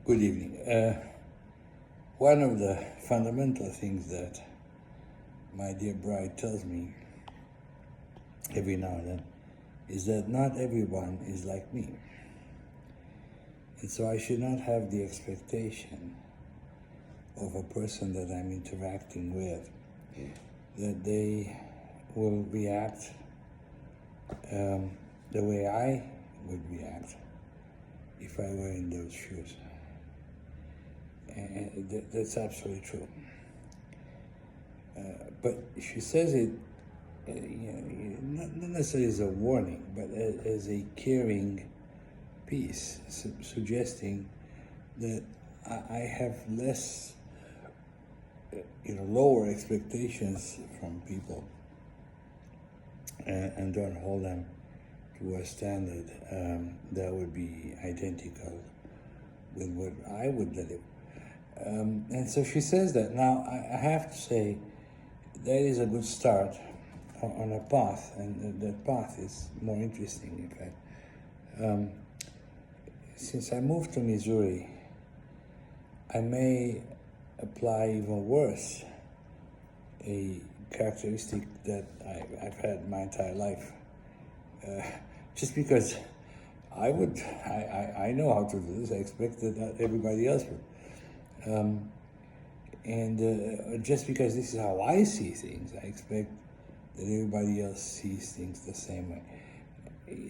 Good evening. One of the fundamental things that my dear bride tells me every now and then is that not everyone is like me. And so I should not have the expectation of a person that I'm interacting with that they will react the way I would react if I were in those shoes. And that's absolutely true. But she says it, not necessarily as a warning, but as a caring piece, suggesting that I have less, lower expectations from people, and don't hold them to a standard that would be identical with what I would deliver. And so she says that. Now, I have to say, that is a good start on a path, and that path is more interesting, in fact. Since I moved to Missouri, I may apply even worse a characteristic that I've had my entire life. Just because I know how to do this, I expect that everybody else would. And just because this is how I see things, I expect that everybody else sees things the same way.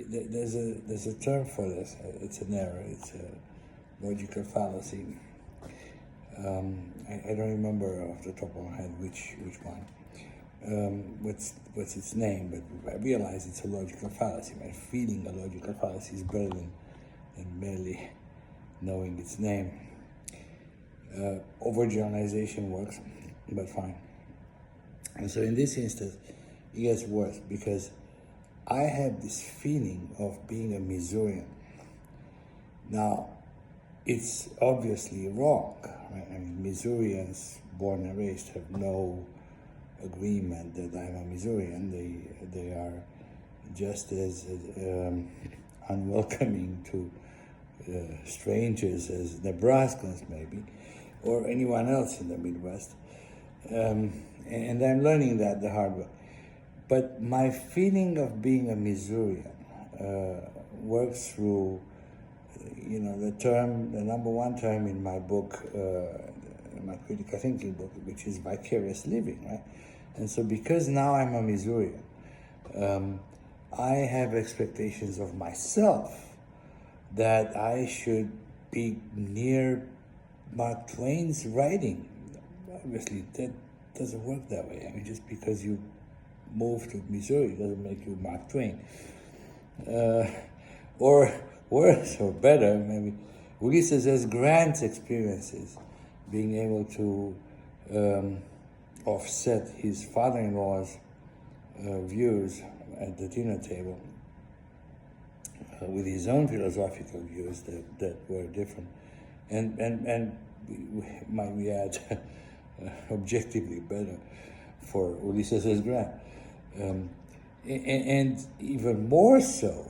There's a term for this. It's an error. It's a logical fallacy. I don't remember off the top of my head which one. What's its name? But I realize it's a logical fallacy. My feeling a logical fallacy is better than merely knowing its name. Overgeneralization works, but fine. And so in this instance, it gets worse because I have this feeling of being a Missourian. Now, it's obviously wrong, right? I mean, Missouri-ans born and raised have no agreement that I'm a Missourian. They are just as unwelcoming to strangers as Nebraskans maybe, or anyone else in the Midwest. And I'm learning that the hard way. But my feeling of being a Missourian works through, the number one term in my book, my critical thinking book, which is vicarious living, right? And so because now I'm a Missourian, I have expectations of myself that I should be near Mark Twain's writing. Obviously, that doesn't work that way. I mean, just because you move to Missouri doesn't make you Mark Twain. Or worse or better, maybe, Ulysses S. Grant's experiences, being able to offset his father-in-law's views at the dinner table with his own philosophical views that were different. And might we add, objectively better for Ulysses S. Grant. And even more so,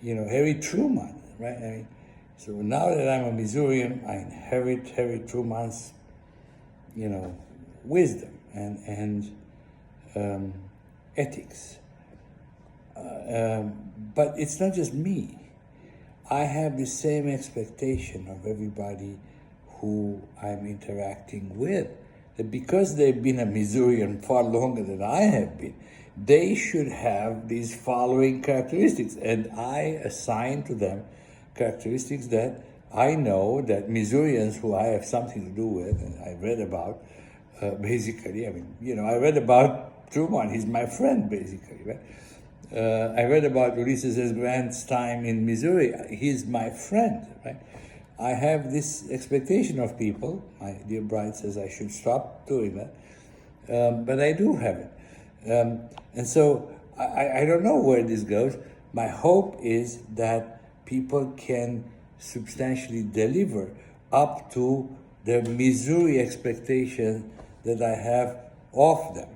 Harry Truman, right? I mean, so now that I'm a Missourian, I inherit Harry Truman's, wisdom and ethics. But it's not just me. I have the same expectation of everybody who I'm interacting with, that because they've been a Missourian far longer than I have been, they should have these following characteristics. And I assign to them characteristics that I know that Missourians who I have something to do with, and I read about, basically, I read about Truman, he's my friend, basically, right? I read about Ulysses S. Grant's time in Missouri. He's my friend, right? I have this expectation of people. My dear bride says I should stop doing that, but I do have it. And so I don't know where this goes. My hope is that people can substantially deliver up to the Missouri expectation that I have of them.